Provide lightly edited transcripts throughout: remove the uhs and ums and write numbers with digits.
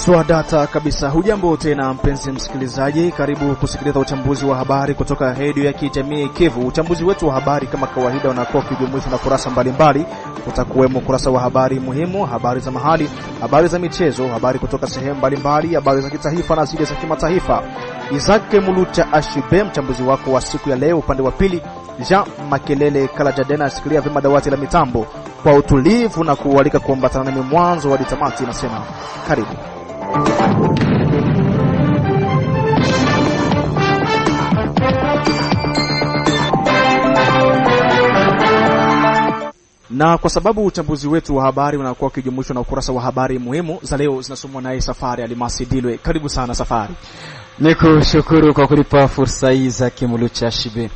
Swadata kabisa. Hujambo tena mpenzi msikilizaji, karibu kusikiliza uchambuzi wa habari kutoka redio ya kijamii Kivu. Uchambuzi wetu wa habari kama kawaida unakuwa ukijumuisha na kurasa mbalimbali. Utakuwemo kurasa wa habari muhimu, habari za mahali, habari za michezo, habari kutoka sehemu mbalimbali, habari za kitaifa na zile za kimataifa. Isaac Mulucha Ashibe mchambuzi wako wa siku ya leo. Upande wa pili Jean Makelele Kalajadena asikilia vima dawati la mitambo kwa utulivu na kualika kuambatana nami mwanzo hadi tamati. Nasema karibu. Na kwa sababu uchambuzi wetu wa habari unakuwa ukijumuishwa na ukurasa wa habari muhimu za leo, zinasomwa naye Safari Alimasi Dilwe. Karibu sana Safari. Nikushukuru kwa kulipa fursa hii za Kimulucha Shibe.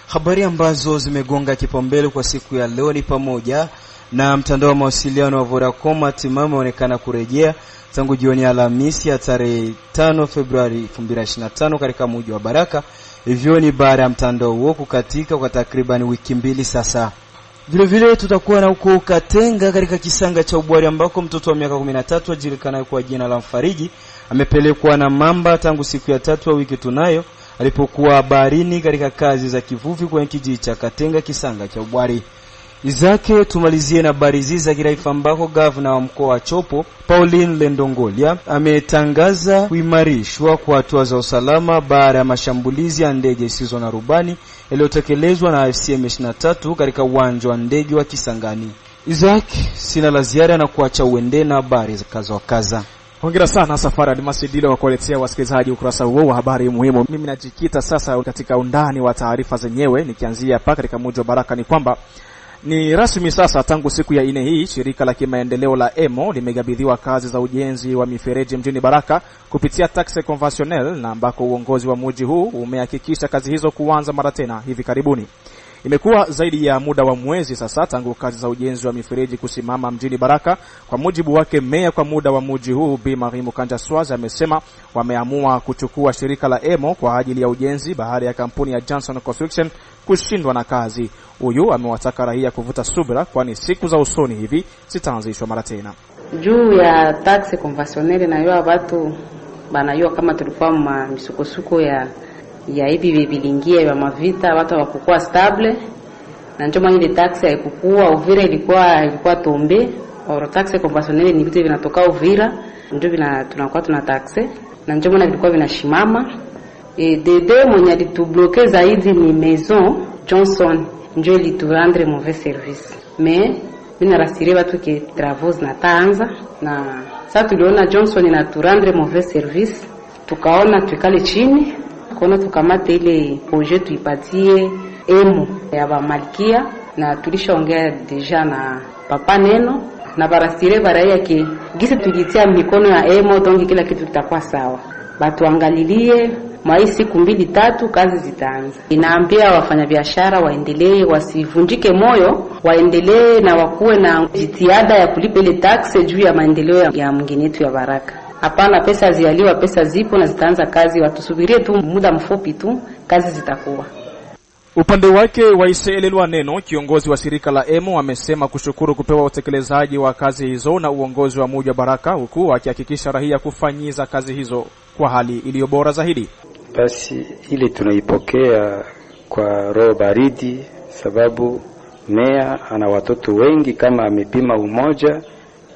Habari ambazo zimegonga kipaumbele kwa siku ya leo ni pamoja na mtandao wa mawasiliano wa Vodacom hatimaye umeonekana kurejea tangu jioni ya Alhamisi ya tarehe 5 Februari 2025 katika mji wa Baraka. Hivyo ni baada ya mtandao huo kukatika kwa takriban wiki mbili sasa. Vile tutakuwa na huko Katenga katika kisanga cha Ubwari ambako mtoto wa miaka 13 ajulikanaye kwa jina la Mfariji amepelekwa na mamba tangu siku ya 3 ya wiki tunayo alipokuwa baharini katika kazi za kivuvi kwenye kijiji cha Katenga kisanga cha Ubwari. Izake tumalizie na habari za kiraifa ambako gavana wa mkoa wa Chopo Pauline Lendongolia ametangaza kuimarishwa kwa hatua za usalama baada ya mashambulizi ya ndege zisizo na rubani yaliyotekelezwa na FCM 23 katika uwanja wa ndege wa Kisangani. Izake sina la ziada na kuacha uende na habari za kaza wa kaza. Hongera sana Safari Alimasi Dilwe kwa kuletea wasikilizaji ukurasa huo wa habari muhimu. Mimi najikita sasa katika undani wa taarifa zenyewe, nikianzia hapa katika mji wa Baraka. Ni kwamba ni rasmi sasa, tangu siku ya 4 hii shirika la kimaendeleo la EMO limegabidhiwa kazi za ujenzi wa mifereji mjini Baraka kupitia taxe conventionnel, na ambako uongozi wa mji huu umehakikisha kazi hizo kuanza mara tena hivi karibuni. Imekuwa zaidi ya muda wa mwezi sasa tangu kazi za ujenzi wa mifereji kusimama mjini Baraka. Kwa mujibu wake meya kwa muda wa mji huu Bi Marie Mukanja Swazi amesema wameamua kuchukua shirika la EMO kwa ajili ya ujenzi baada ya kampuni ya Johnson Construction kushindwa na kazi. Huyu amewataka raia kuvuta subira, kwani siku za usoni hivi zitaanzishwa mara tena. Juu ya taxe conventionnel na yao watu banayua kama tulikuwa misukosuko ya hivi bilingia ya mavita, watu hawakuwa stable, na ndio maana ile taxe haikukua. Uvira ilikuwa tombe. Or taxe conventionnel ni vitu vinatoka Uvira ndio tunakuwa tuna taxe, na ndio maana vilikuwa vinashimama. Dede mwenye alitubloke zaidi ni Maison Johnson, ndio iliturendre mauvais service. Mais bina rasire watu ke travaux na taanza, na sasa tuliona Johnson inaturendre mauvais service, tukaona tukale chini kuna tukamate ile projet tuipatie EMO ya ba Malkia, na tulishaongea deja na Papa Neno na barasire baraia ke gisi tulitia mikono ya EMO donc kila kitu kitakuwa sawa. Batuangalilie mwa siku 2-3 kazi zitaanza. Inaambia wafanyabiashara waendelee, wasivunjike moyo, waendelee na wakuwe na jitihada ya kulipa ile taxe juu ya maendeleo ya mgeni wetu ya Baraka. Hapana pesa zialiwa, pesa zipo na zitaanza kazi, watusubirie tu muda mfupi tu kazi zitakuwa. Upande wake Waiselelwa Neno, kiongozi wa shirika la EMO, amesema kushukuru kupewa utekelezaji wa kazi hizo na uongozi wa mji wa Baraka, huku akihakikisha raia kufanyiza kazi hizo kwa hali iliyo bora zaidi. Basi ile tunaipokea kwa roho baridi, sababu meya ana watoto wengi, kama amepima umoja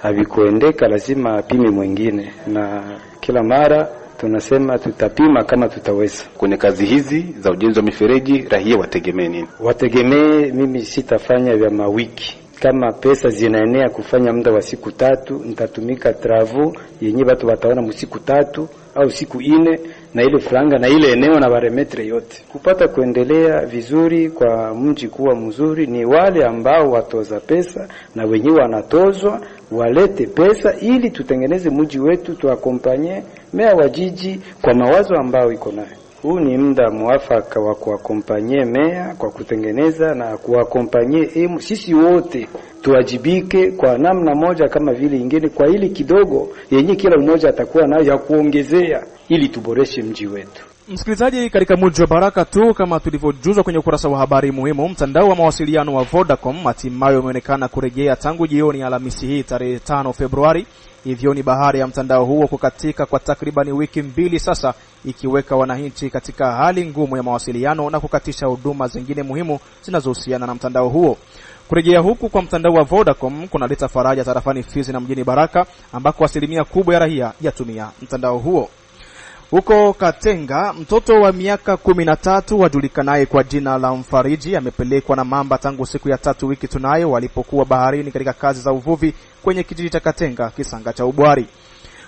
havikuendeka lazima apime mwingine, na kila mara tunasema tutapima kama tutaweza. Kwenye kazi hizi za ujenzi wa mifereji raia wategemee nini? Wategemee, mimi sitafanya vya mawiki. Kama pesa zinaenea kufanya muda wa siku 3, nitatumika travaux yenye watu wataona msiku 3 au siku 4, na ile franga na ile eneo na barometre yote. Kupata kuendelea vizuri kwa mji kuwa mzuri ni wale ambao watoza pesa na wenyewe wanatozwa walete pesa ili tutengeneze mji wetu, tuakompanye meya wa jiji kwa mawazo ambao iko nayo. Huu ni muda mwafaka wa kuakompanye meya kwa kutengeneza na kuakompanye sisi wote tuwajibike kwa namna moja kama vile ingine, kwa ili kidogo yenye kila mmoja atakuwa nayo ya kuongezea ili tuboreshe mji wetu. Msikilizaji, katika mji wa Baraka tu kama tulivyojuzwa kwenye ukurasa wa habari muhimu, mtandao wa mawasiliano wa Vodacom hatimaye umeonekana kurejea tangu jioni ya Alhamisi hii tarehe 5 Februari. Hivyo ni bahari ya mtandao huo kukatika kwa takribani wiki mbili sasa, ikiweka wananchi katika hali ngumu ya mawasiliano na kukatisha huduma zingine muhimu zinazohusiana na mtandao huo. Kurejea huku kwa mtandao wa Vodacom kunaleta faraja tarafani Fizi na mjini Baraka, ambako asilimia kubwa ya raia yatumia mtandao huo. Huko Katenga, mtoto wa miaka 13 wajulikanaye kwa jina la Mfariji amepelekwa na mamba tangu siku ya 3 wiki tunayo walipokuwa baharini katika kazi za uvuvi kwenye kijiji cha Katenga, Kisanga cha Ubwari.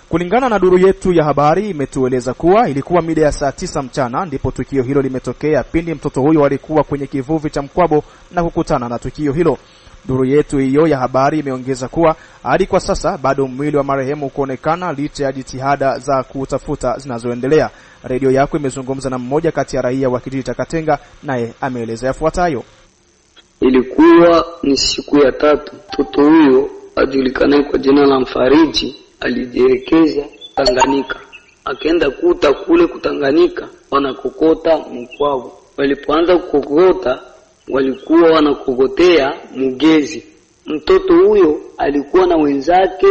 Kulingana na duru yetu ya habari, imetueleza kuwa ilikuwa mida ya saa 9 mchana ndipo tukio hilo limetokea, pindi mtoto huyo alikuwa kwenye kivuvi cha Mkwabo na kukutana na tukio hilo. Duru yetu hiyo ya habari imeongeza kuwa hadi kwa sasa bado mwili wa marehemu kuonekana licha ya jitihada za kutafuta zinazoendelea. Radio yako imezungumza na mmoja kati ya raia wa kijiji cha Katenga, naye ameeleza yafuatayo. Ilikuwa ni siku ya 3. Mtoto huyo ajulikanaye kwa jina la Mfariji alijielekeza Tanganyika. Akaenda kuta kule Kutanganyika wanakokota Mkwabo. Walipoanza kukokota walikuwa wanakokotea mugezi. Mtoto huyo alikuwa na wenzake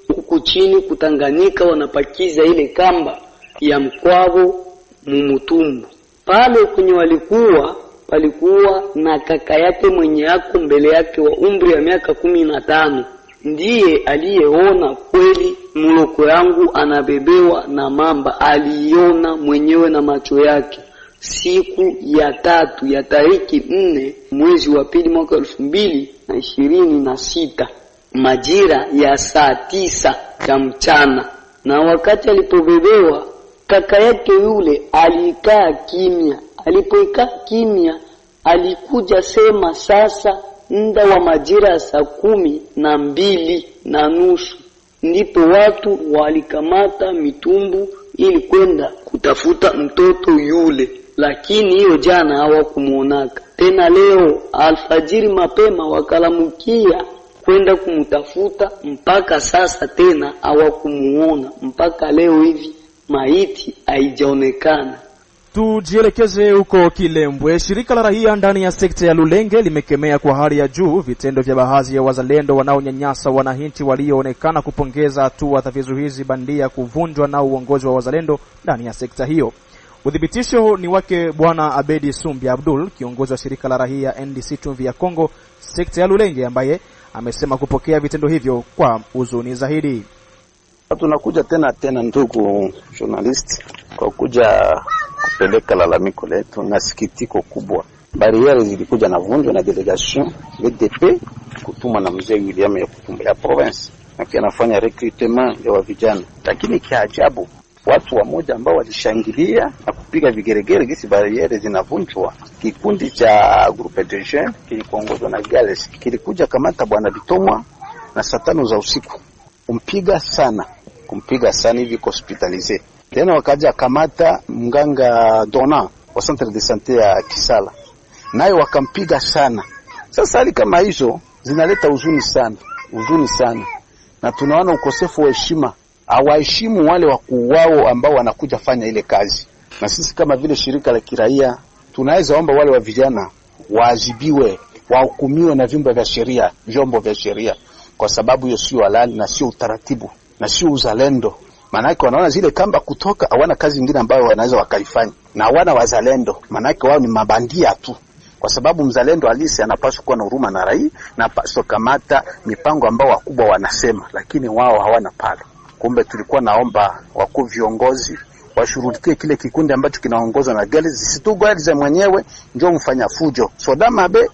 huku chini Kutanganyika wanapakiza ile kamba ya Mkwabo mumutumbu. Pale kwenye palikuwa na kaka yake mwenye yako mbele yake wa umri ya miaka 15. Ndiye aliyeona kweli mloko yangu anabebewa na mamba. Aliona mwenyewe na macho yake. Siku ya 3 ya tariki 4 mwezi wa 2 mwaka 2026 majira ya saa 9 ya mchana. Na wakati alipobebewa, kaka yake yule alikaa kimya. Alipoikaa kimya, alikuja sema sasa muda wa majira ya saa 12:30 ndipo watu walikamata mitumbu ili kwenda kutafuta mtoto yule. Lakini hiyo jana hawakumuonaka. Tena leo alfajiri mapema wakalamukia kwenda kumtafuta, mpaka sasa tena hawakumuona. Mpaka leo hivi maiti haijaonekana. Tujielekeze huko Kilembwe. Shirika la raia ndani ya sekta ya Lulenge limekemea kwa hali ya juu vitendo vya baadhi ya wazalendo wanaonyanyasa wananchi walioonekana kupongeza hatua za vizuizi bandia kuvunjwa na uongozi wa wazalendo ndani ya sekta hiyo. Udhibitisho ni wake Bwana Abedi Sumbi Abdul, kiongozi wa shirika la raia NDC Chumvi ya Kongo sekta ya Lulenge, ambaye amesema kupokea vitendo hivyo kwa huzuni zaidi. Tunakuja tena ndugu journalist kwa kuja kupeleka lalamiko letu na sikitiko kubwa. Bariere zilikuja na vunjwa na delegation VDP kutumwa na mzee William ya kutumba ya province na kianafanya recruitment ya vijana. Lakini kiajabu watu wamoja ambao walishangilia na kupiga vigeregere gisi bariere zinavunjwa, kikundi cha groupe de jeunes kilikuongozwa na Gales kilikuja kamata bwana Bitomwa na saa 5 za usiku kumpiga sana hivi hospitalize. Tena wakaja kamata mganga Dona wa centre de santé ya Kisala, naye wakampiga sana. Sasa hali kama hizo zinaleta huzuni sana, na tunaona ukosefu wa heshima. Hawaheshimu wale wakuu wao ambao wanakuja fanya ile kazi. Na sisi kama vile shirika la kiraia tunaweza omba wale wa vijana waadhibiwe, wahukumiwe na vyombo vya sheria, kwa sababu hiyo sio halali na sio utaratibu na sio uzalendo. Maana yake wanaona zile kamba kutoka, hawana kazi nyingine ambayo wanaweza wakaifanya, na hawana wazalendo. Maana yake wao ni mabandia tu, kwa sababu mzalendo halisi anapaswa kuwa na huruma na raia na anapaswa kamata mipango ambao wakubwa wanasema, lakini wao hawana pale. Kumbe tulikuwa naomba wakuu viongozi washurudikie kile kikundi ambacho kinaongozwa na Gales, zisitugalize mwenyewe njoo mfanya fujo. Soda mabe,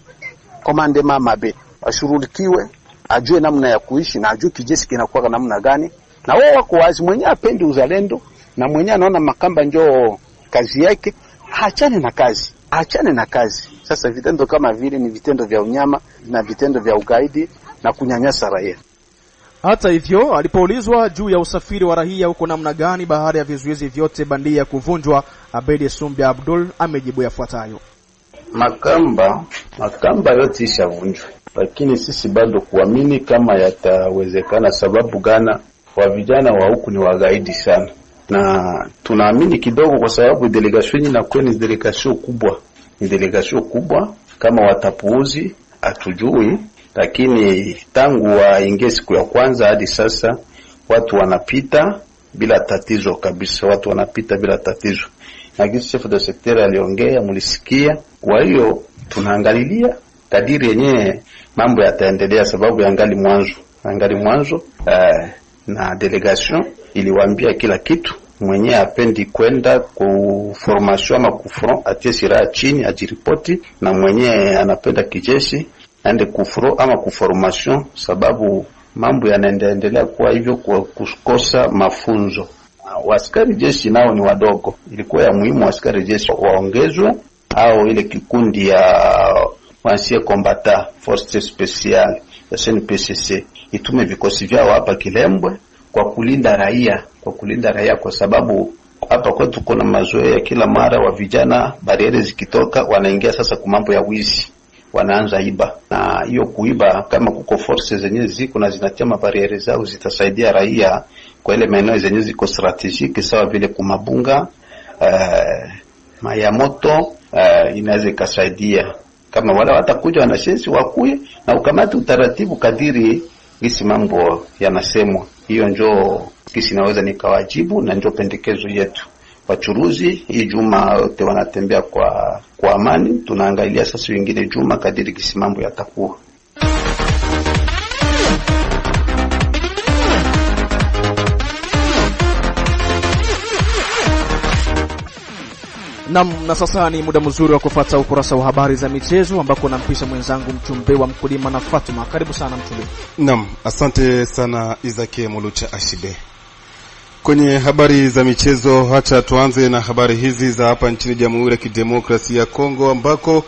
komande mabe, washurudikiwe, ajue namna ya kuishi na ajue kijeshi kinakuwa namna gani. Na wao wako wazi, mwenye apendi uzalendo na mwenye anaona makamba njoo kazi yake, haachane na kazi. Sasa vitendo kama vile ni vitendo vya unyama na vitendo vya ugaidi na kunyanyasa raia. Hata hivyo, alipoulizwa juu ya usafiri wa raia huko namna gani baada ya vizuizi vyote bandia kuvunjwa, Abedi Sumbi Abdul amejibu yafuatayo. Makamba yote ishavunjwa, lakini sisi bado kuamini kama yatawezekana. Sababu gana wa vijana wa huku ni wagaidi sana, na tunaamini kidogo, kwa sababu delegation inakuwa ni delegation kubwa, ni delegation kubwa. Kama watapuuzi hatujui, lakini tangu waingie siku ya kwanza hadi sasa watu wanapita bila tatizo kabisa, watu wanapita bila tatizo. Na kisi chef de secteur aliongea, mulisikia. Kwa hiyo tunaangalilia kadiri yenyewe mambo yataendelea, sababu yangali mwanzo na delegation iliwaambia kila kitu. Mwenye apendi kwenda ku formation ama ku front atie sira chini ajiripoti, na mwenye anapenda kijeshi aende ku front ama ku formation, sababu mambo yanaendelea kwa hivyo, kwa kukosa mafunzo. Waskari jeshi nao ni wadogo, ilikuwa ya muhimu waskari jeshi waongezwe, au ile kikundi ya wansie combattant force speciale ya SNPCC itume vikosi vyao hapa Kilembwe kwa kulinda raia, kwa sababu hapa kwetu kuna mazoea kila mara wa vijana bariere zikitoka wanaingia sasa kwa mambo ya wizi, wanaanza iba. Na hiyo kuiba, kama kuko forces zenyewe ziko na zinatia mabariere zao, zitasaidia raia kwa ile maeneo zenyewe ziko strategic, sawa vile kumabunga mayamoto, inaweza ikasaidia. Kama wala watakuja wanashensi wakuye na ukamati utaratibu kadiri gisi mambo yanasemwa. Hiyo njoo kisi naweza nikawajibu, na njoo pendekezo yetu. Wachuruzi hii juma wote wanatembea kwa amani, tunaangalia sasa wengine juma kadiri gisi mambo yatakuwa. Na sasa ni muda mzuri wa kufuata ukurasa wa habari za michezo, ambako nampisha mwenzangu Mchumbe wa Mkulima na Fatuma. Karibu sana Mchumbe. Naam, asante sana Izake Mulucha Ashibe. Kwenye habari za michezo, acha tuanze na habari hizi za hapa nchini Jamhuri ya Kidemokrasia ya Kongo, ambako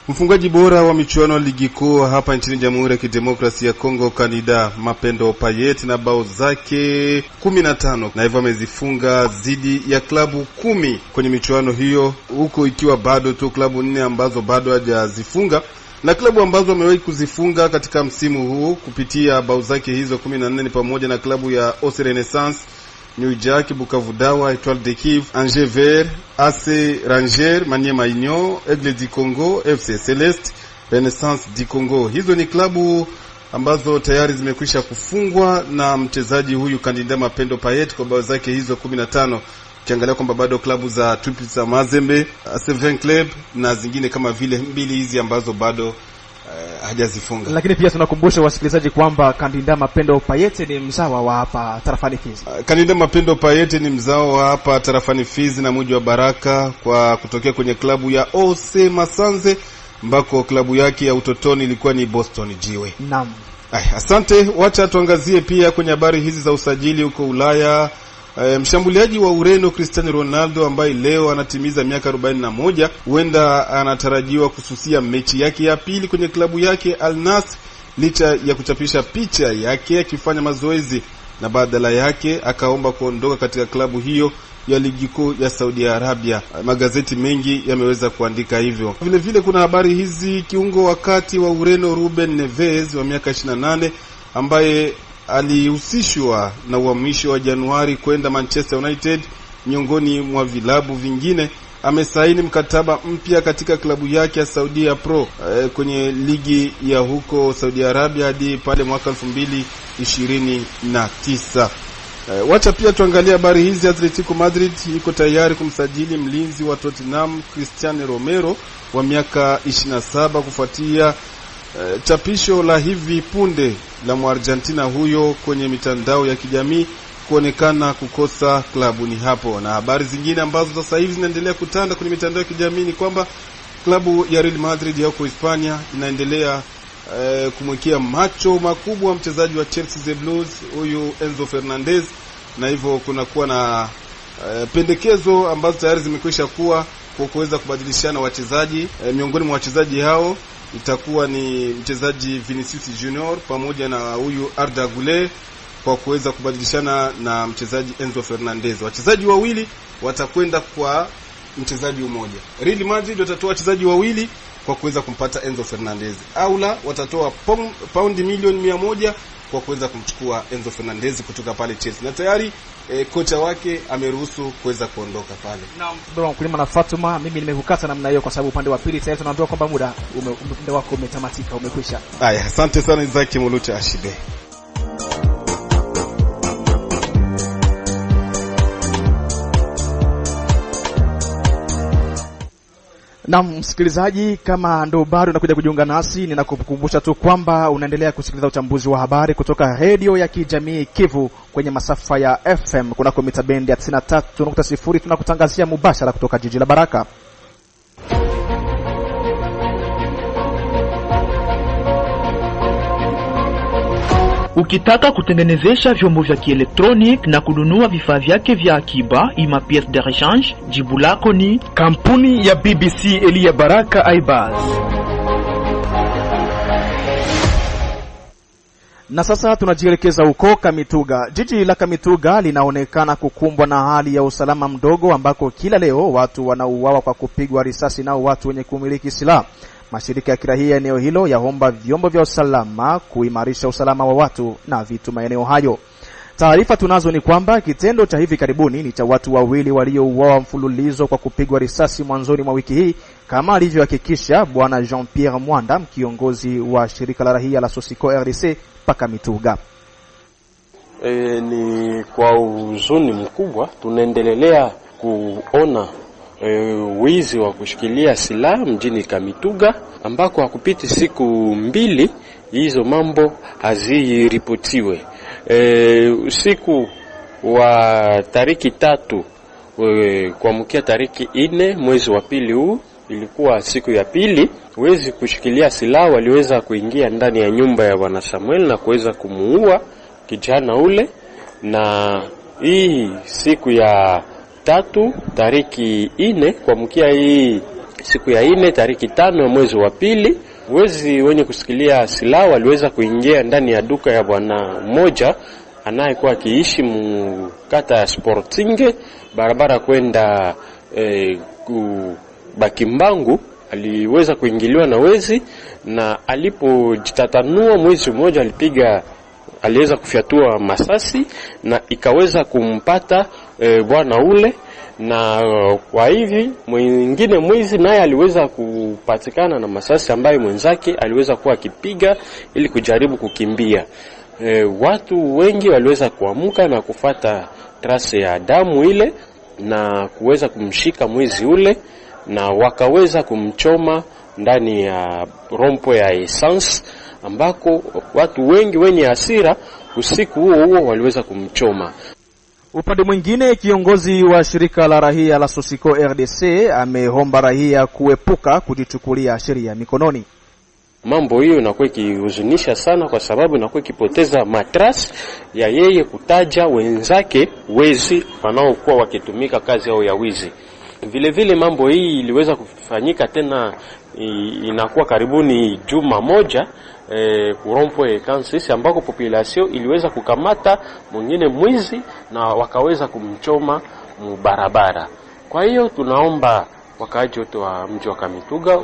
mfungaji bora wa michuano ligi kuu hapa nchini Jamhuri ya Kidemokrasia ya Kongo, kandida Mapendo Payet na bao zake 15, na hivyo amezifunga zidi ya klabu 10 kwenye michuano hiyo, huko ikiwa bado tu klabu 4 ambazo bado hajazifunga, na klabu ambazo amewahi kuzifunga katika msimu huu kupitia bao zake hizo 14 ni pamoja na klabu ya Ose Renaissance, New Jack, Bukavu Dawa, Etoile de Kivu, Angers Vert, AC Ranger, Maniema Union, Aigle du Congo, FC Celeste, Renaissance du Congo. Hizo ni klabu ambazo tayari zimekwisha kufungwa na mchezaji huyu kandida Mapendo Payet kwa bao zake hizo 15. Ukiangalia kwamba bado klabu za Tupisa Mazembe, Seven Club na zingine kama vile mbili hizi ambazo bado hajazifunga. Lakini pia tunakumbusha wasikilizaji kwamba kandida Mapendo Payet ni mzawa wa hapa tarafani Fizi. Kandida Mapendo Payet ni mzawa wa hapa tarafani Fizi na mji wa Baraka, kwa kutokea kwenye klabu ya OC Masanze, ambako klabu yake ya utotoni ilikuwa ni Boston Jiwe. Naam. Asante. Wacha tuangazie pia kwenye habari hizi za usajili huko Ulaya. Mshambuliaji wa Ureno Cristiano Ronaldo, ambaye leo anatimiza miaka 41, huenda anatarajiwa kususia mechi yake ya pili kwenye klabu yake Al Nassr, licha ya kuchapisha picha yake akifanya mazoezi, na badala yake akaomba kuondoka katika klabu hiyo ya ligi kuu ya Saudi Arabia. Magazeti mengi yameweza kuandika hivyo. Vile vile kuna habari hizi, kiungo wakati wa Ureno Ruben Neves wa miaka 28, ambaye alihusishwa na uhamisho wa Januari kwenda Manchester United miongoni mwa vilabu vingine, amesaini mkataba mpya katika klabu yake ya Saudi Pro kwenye ligi ya huko Saudi Arabia hadi pale mwaka 2029. Wacha pia tuangalia habari hizi. Atletico Madrid iko tayari kumsajili mlinzi wa Tottenham Cristiano Romero wa miaka 27 kufuatia chapisho la hivi punde la Mwargentina huyo kwenye mitandao ya kijamii kuonekana kukosa klabu ni hapo. Na habari zingine ambazo sasa hivi zinaendelea kutanda kwenye mitandao ya kijamii ni kwamba klabu ya Real Madrid ya huko Hispania inaendelea kumwekea macho makubwa mchezaji wa Chelsea the Blues huyu Enzo Fernandez, na hivyo kuna kuwa na pendekezo ambazo tayari zimekwisha kuwa kwa kuweza kubadilishana wachezaji. Miongoni mwa wachezaji hao itakuwa ni mchezaji Vinicius Junior pamoja na huyu Arda Güler, kwa kuweza kubadilishana na mchezaji Enzo Fernandez. Wachezaji wawili watakwenda kwa mchezaji mmoja. Real Madrid watatoa wachezaji wawili kwa kuweza kumpata Enzo Fernandez, au la watatoa paundi milioni 100 kwa kuweza kumchukua Enzo Fernandez kutoka pale Chelsea, na tayari kocha wake ameruhusu kuweza kuondoka pale. Naam, mkulima na Fatuma, mimi nimekukata namna hiyo kwa sababu upande wa pili sasa tunaambiwa kwamba muda wako umetamatika, umekwisha. Haya, asante sana Isaac Mulucha Ashibe. Na msikilizaji, kama ndo bado unakuja kujiunga nasi, ninakukumbusha tu kwamba unaendelea kusikiliza uchambuzi wa habari kutoka redio ya kijamii Kivu kwenye masafa ya FM kunako mita bendi ya 93.0. Tunakutangazia mubashara kutoka jiji la Baraka. Ukitaka kutengenezesha vyombo vya kielektronik na kununua vifaa vyake vya akiba ima pièce de rechange, jibu lako ni kampuni ya BBC Elia Baraka Aibaz. Na sasa tunajielekeza huko Kamituga. Jiji la Kamituga linaonekana kukumbwa na hali ya usalama mdogo ambako kila leo watu wanauawa kwa kupigwa risasi na watu wenye kumiliki silaha. Mashirika ya kiraia eneo hilo yaomba vyombo vya usalama kuimarisha usalama wa watu na vitu maeneo hayo. Taarifa tunazo ni kwamba kitendo cha hivi karibuni ni cha watu wawili waliouawa mfululizo kwa kupigwa risasi mwanzoni mwa wiki hii, kama alivyohakikisha Bwana Jean-Pierre Mwanda, kiongozi wa shirika la raia la Sosiko RDC paka Mituga. Ni kwa huzuni mkubwa tunaendelea kuona wizi wa kushikilia silaha mjini Kamituga, ambako hakupiti siku mbili hizo mambo haziripotiwe. Usiku wa tariki 3 kuamkia tariki 4 mwezi wa pili huu, ilikuwa siku ya pili, wezi kushikilia silaha waliweza kuingia ndani ya nyumba ya Bwana Samuel na kuweza kumuua kijana ule. Na hii siku ya 3 tariki 4 kuamkia hii siku ya 4 tariki 5 mwezi wa pili, wezi wenye kusikilia silaha waliweza kuingia ndani ya duka ya bwana mmoja anayekuwa akiishi mkata ya Sportinge, barabara kwenda Bakimbangu. Aliweza kuingiliwa na wezi, na alipojitatanua mwezi mmoja aliweza kufyatua masasi na ikaweza kumpata bwana ule. Na kwa hivi mwingine mwizi naye aliweza kupatikana na masasi ambayo mwenzake aliweza kuwa akipiga ili kujaribu kukimbia. Watu wengi waliweza kuamka na kufata trase ya damu ile na kuweza kumshika mwizi ule, na wakaweza kumchoma ndani ya rompo ya essence, ambako watu wengi wenye hasira usiku huo waliweza kumchoma. Upande mwingine, kiongozi wa shirika la raia la Sosiko RDC ameomba raia kuepuka kujichukulia sheria mikononi. Mambo hiyo inakuwa ikihuzunisha sana, kwa sababu inakuwa ikipoteza matras ya yeye kutaja wenzake wezi wanaokuwa wakitumika kazi yao ya wizi. Vile vile mambo hii iliweza kufanyika tena, inakuwa karibuni juma moja kurompo Kansas, ambako population iliweza kukamata mwingine mwizi na wakaweza kumchoma mubarabara. Kwa hiyo tunaomba wakaaji wote wa mji wa Kamituga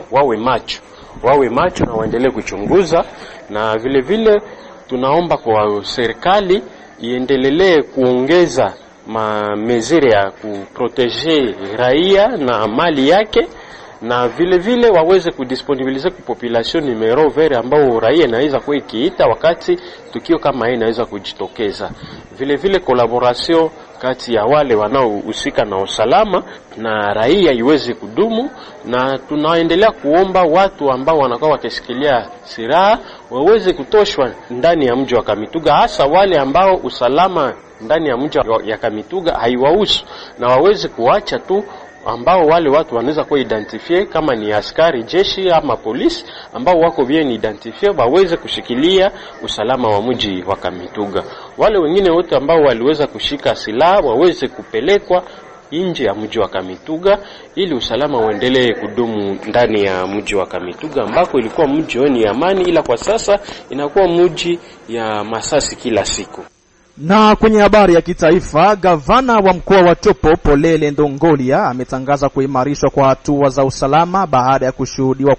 wawe macho na waendelee kuchunguza, na vile vile tunaomba kwa serikali iendelelee kuongeza mezire ya kuproteger raia na mali yake, na vile vile waweze kudisponibilize kwa population numero vert ambao raia inaweza kuwa ikiita wakati tukio kama hii inaweza kujitokeza. Vile vile collaboration kati ya wale wanaohusika na usalama na raia iweze kudumu, na tunaendelea kuomba watu ambao wanakuwa wakishikilia silaha waweze kutoshwa ndani ya mji wa Kamituga, hasa wale ambao usalama ndani ya mji ya Kamituga haiwahusu, na waweze kuacha tu ambao wale watu wanaweza kuwa identify kama ni askari jeshi ama polisi ambao wako bien identify, waweze kushikilia usalama wa mji wa Kamituga. Wale wengine wote ambao waliweza kushika silaha waweze kupelekwa nje ya mji wa Kamituga ili usalama uendelee kudumu ndani ya mji wa Kamituga, ambako ilikuwa mji wenye amani, ila kwa sasa inakuwa mji ya masasi kila siku. Na kwenye habari ya kitaifa, gavana wa mkoa wa Chopo Polele Ndongolia ametangaza kuimarishwa kwa hatua za usalama baada ya kushuhudiwa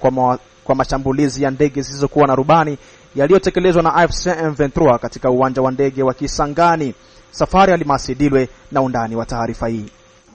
kwa mashambulizi ya ndege zisizokuwa na rubani yaliyotekelezwa na AFC M23 katika uwanja wa ndege wa Kisangani. Safari Alimasi Dilwe na undani wa taarifa hii.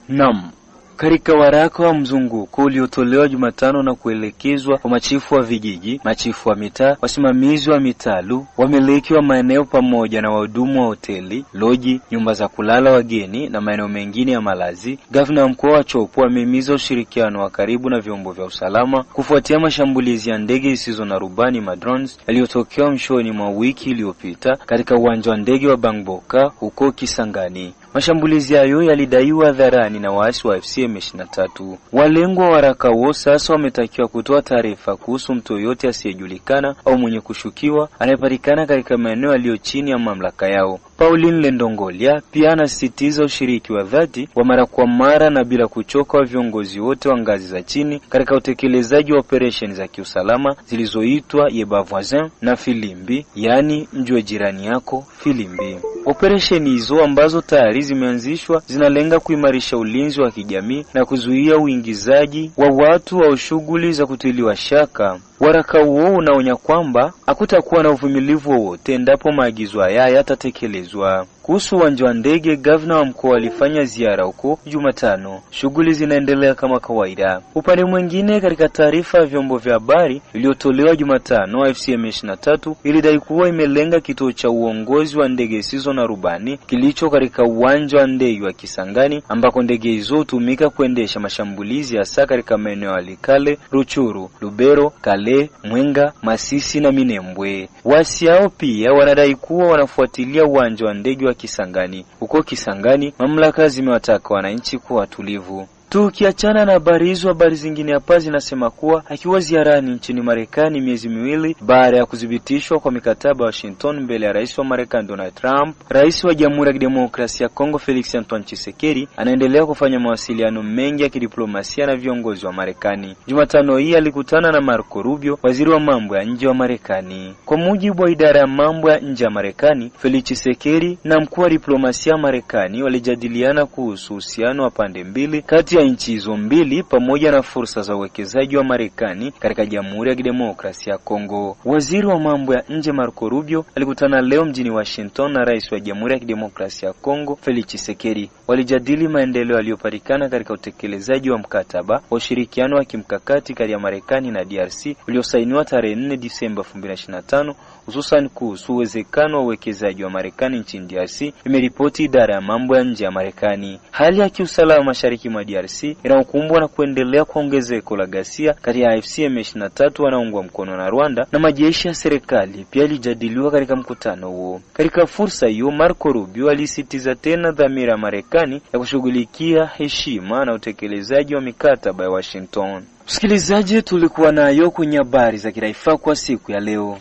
Naam. Katika waraka wa mzunguko uliotolewa Jumatano na kuelekezwa kwa machifu wa vijiji, machifu wa mitaa, wasimamizi wa mitalu, wamiliki wa maeneo pamoja na wahudumu wa hoteli, loji, nyumba za kulala wageni na maeneo mengine ya malazi, gavana wa mkoa wa Chopo amehimiza ushirikiano wa karibu na vyombo vya usalama kufuatia mashambulizi ya ndege zisizo na rubani drones yaliyotokea mwishoni mwa wiki iliyopita katika uwanja wa ndege wa Bangboka huko Kisangani. Mashambulizi hayo yalidaiwa hadharani na waasi wa FC M23. Walengwa wa waraka huo sasa wametakiwa kutoa taarifa kuhusu mtu yote asiyejulikana au mwenye kushukiwa anayepatikana katika maeneo yaliyo chini ya mamlaka yao. Pauline Lendongolia pia anasisitiza ushiriki wa dhati wa mara kwa mara na bila kuchoka wa viongozi wote wa ngazi za chini katika utekelezaji wa operesheni za kiusalama zilizoitwa Yeba Voisin na Filimbi, yani mjue jirani yako Filimbi. Operesheni hizo ambazo tayari zimeanzishwa zinalenga kuimarisha ulinzi wa kijamii na kuzuia uingizaji wa watu au shughuli za kutiliwa shaka. Waraka huo unaonya kwamba hakutakuwa na uvumilivu wowote endapo maagizo haya yatatekelezwa. Kuhusu uwanja wa ndege, gavana wa mkoa alifanya ziara huko Jumatano. Shughuli zinaendelea kama kawaida. Upande mwingine, katika taarifa ya vyombo vya habari iliyotolewa Jumatano, FC M23 ilidai kuwa imelenga kituo cha uongozi wa ndege zisizo na rubani kilicho katika uwanja wa ndege wa Kisangani, ambako ndege hizo hutumika kuendesha mashambulizi hasa katika maeneo ya Likale, Ruchuru, Lubero, Kale, Mwenga, Masisi na Minembwe. Wasi hao pia wanadai kuwa wanafuatilia uwanja wa ndege wa Kisangani. Huko Kisangani, mamlaka zimewataka wananchi kuwa watulivu. Tukiachana na habari hizo, habari zingine hapa zinasema kuwa akiwa ziarani nchini Marekani miezi miwili baada ya kudhibitishwa kwa mikataba wa Washington mbele ya rais wa Marekani Donald Trump, rais wa Jamhuri ya Kidemokrasia ya Kongo Felix Antoine Tshisekedi anaendelea kufanya mawasiliano mengi ya kidiplomasia na viongozi wa Marekani. Jumatano hii alikutana na Marco Rubio, waziri wa mambo ya nje wa Marekani. Kwa mujibu wa idara ya mambo ya nje ya Marekani, Felix Tshisekedi na mkuu wa diplomasia wa Marekani walijadiliana kuhusu uhusiano wa pande mbili kati ya nchi hizo mbili pamoja na fursa za uwekezaji wa Marekani katika Jamhuri ya Kidemokrasia ya Kongo. Waziri wa mambo ya nje Marco Rubio alikutana leo mjini Washington na rais wa Jamhuri ya Kidemokrasia ya Kongo Felix Tshisekedi. Walijadili maendeleo yaliyopatikana katika utekelezaji wa mkataba wa ushirikiano wa kimkakati kati ya Marekani na DRC uliosainiwa tarehe 4 Disemba 2025, hususan kuhusu uwezekano wa uwekezaji wa Marekani nchini DRC, imeripoti idara ya mambo ya nje ya Marekani. Hali ya kiusalama mashariki mwa DRC inakumbwa na kuendelea kwa ongezeko la ghasia kati ya AFC M23 wanaoungwa mkono na Rwanda na majeshi ya serikali pia ilijadiliwa katika mkutano huo. Katika fursa hiyo, Marco Rubio alisitiza tena dhamira ya Marekani ya kushughulikia heshima na utekelezaji wa mikataba ya Washington. Msikilizaji, tulikuwa nayo kwenye habari za kitaifa kwa siku ya leo.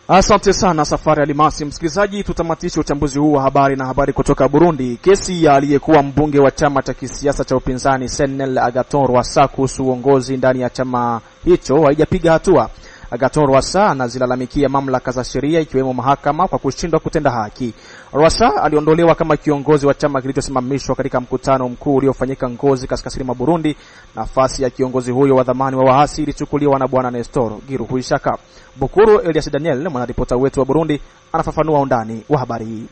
Asante sana Safari Alimasi. Msikilizaji, tutamatisha uchambuzi huu wa habari na habari kutoka Burundi. Kesi ya aliyekuwa mbunge wa chama cha kisiasa cha upinzani Senel Agathon Rwasa kuhusu uongozi ndani ya chama hicho haijapiga hatua. Agathon Rwasa anazilalamikia mamlaka za sheria ikiwemo mahakama kwa kushindwa kutenda haki. Rwasa aliondolewa kama kiongozi wa chama kilichosimamishwa katika mkutano mkuu uliofanyika Ngozi kaskazini mwa Burundi. Nafasi ya kiongozi huyo wa zamani wa waasi ilichukuliwa na bwana Nestor Giruhuishaka. Bukuru Elias Daniel, mwanaripota wetu wa Burundi, anafafanua undani wa habari hii.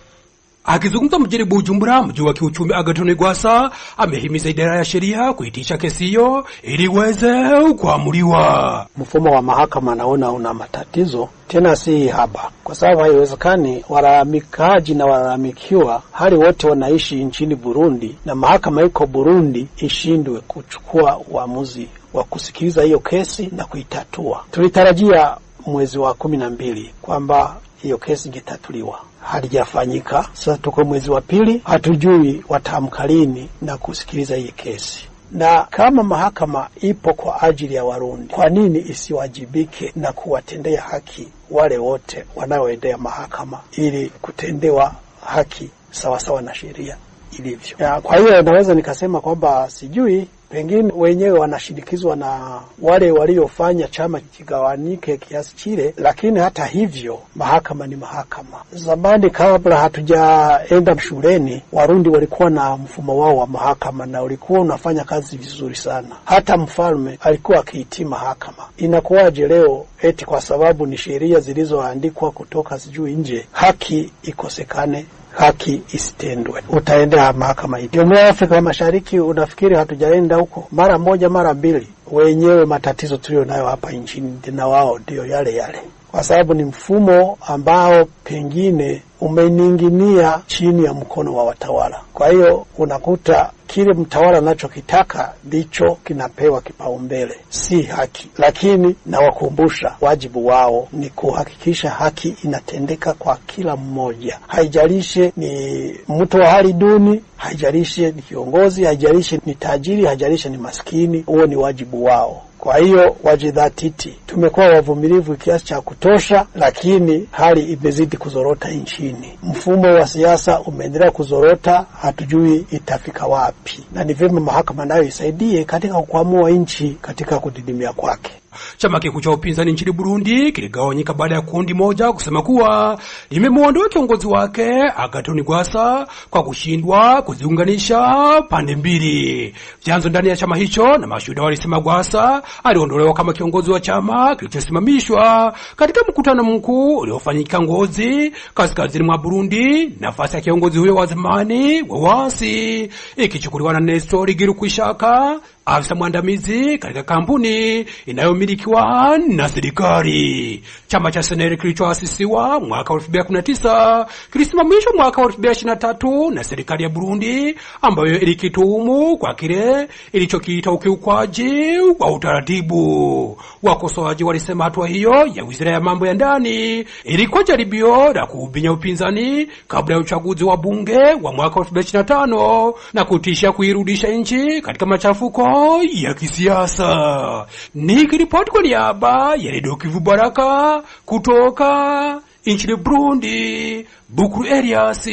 Akizungumza mjini Bujumbura, mji wa kiuchumi, Agathon Rwasa amehimiza idara ya sheria kuitisha kesi hiyo ili iweze kuamuliwa. Mfumo wa mahakama naona una matatizo, tena si haba, kwa sababu haiwezekani walalamikaji na walalamikiwa hali wote wanaishi nchini Burundi na mahakama iko Burundi ishindwe kuchukua uamuzi wa kusikiliza hiyo kesi na kuitatua. Tulitarajia mwezi wa 12 kwamba hiyo kesi ingetatuliwa. Halijafanyika. Sasa tuko mwezi wa pili, hatujui wataamka lini na kusikiliza hii kesi. Na kama mahakama ipo kwa ajili ya Warundi, kwa nini isiwajibike na kuwatendea haki wale wote wanaoendea mahakama ili kutendewa haki sawa sawa na sheria? ilivyo. Kwa hiyo naweza nikasema kwamba sijui, pengine wenyewe wanashindikizwa na wale waliofanya chama kigawanyike kiasi kile, lakini hata hivyo mahakama ni mahakama. Zamani kabla hatujaenda shuleni, Warundi walikuwa na mfumo wao wa mahakama na ulikuwa unafanya kazi vizuri sana. Hata mfalme alikuwa akiitii mahakama. Inakuwaje leo eti kwa sababu ni sheria zilizoandikwa kutoka sijui nje, haki ikosekane, haki isitendwe? Utaenda mahakama hii. Jumuiya ya Afrika Mashariki, unafikiri hatujaenda huko mara moja mara mbili? Wenyewe matatizo tulio nayo hapa nchini na wao ndio yale yale, kwa sababu ni mfumo ambao pengine umeninginia chini ya mkono wa watawala. Kwa hiyo unakuta kile mtawala anachokitaka ndicho kinapewa kipaumbele, si haki. Lakini nawakumbusha, wajibu wao ni kuhakikisha haki inatendeka kwa kila mmoja, haijalishi ni mtu wa hali duni, haijalishi ni kiongozi, haijalishi ni tajiri, haijalishi ni maskini. Huo ni wajibu wao. Kwa hiyo wajidhatiti. Tumekuwa wavumilivu kiasi cha kutosha, lakini hali imezidi kuzorota nchini. Mfumo wa siasa umeendelea kuzorota, hatujui itafika wapi. Na ni vyema mahakama nayo isaidie katika kuamua nchi katika kudidimia kwake. Chama kikuu cha upinzani nchini Burundi kiligawanyika baada ya kundi moja kusema kuwa limemuondoa kiongozi wake Agathon Rwasa kwa kushindwa kuziunganisha pande mbili. Vyanzo ndani ya chama hicho na mashuhuda walisema Rwasa aliondolewa kama kiongozi wa chama kilichosimamishwa katika mkutano mkuu uliofanyika Ngozi, kaskazini mwa Burundi. Nafasi ya kiongozi huyo wa zamani wa waasi ikichukuliwa na Nestor Girukishaka, afisa mwandamizi katika kampuni inayomilikiwa na serikali. Chama cha SNL kilichoasisiwa mwaka 2019 kilisimamishwa mwaka 2023 na serikali ya Burundi, ambayo ilikituhumu kwa kile ilichokiita ukiukwaji wa utaratibu. Wakosoaji walisema hatua hiyo ya Wizara ya Mambo ya Ndani ilikuwa jaribio la kuubinya upinzani kabla ya uchaguzi wa bunge wa mwaka 2025 na kutisha kuirudisha nchi katika machafuko ya kisiasa. Nikiripoti kwa niaba ya Radio Kivu Baraka kutoka nchini Burundi, Bukuru Elias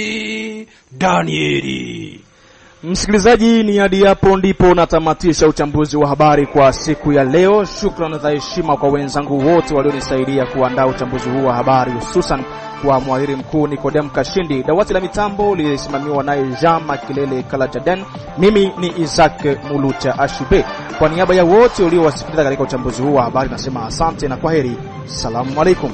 Danieli. Msikilizaji, ni hadi hapo ndipo natamatisha uchambuzi wa habari kwa siku ya leo. Shukrani za heshima kwa wenzangu wote walionisaidia kuandaa uchambuzi huu wa habari, hususan kwa mwadhiri mkuu Nikodem Kashindi. Dawati la mitambo lilisimamiwa naye Jean Makilele Kalajaden. Mimi ni Isaac Mulucha Ashibe. Kwa niaba ya wote waliowasikiliza katika uchambuzi huu wa habari, nasema asante na kwaheri. Salamu alaikum.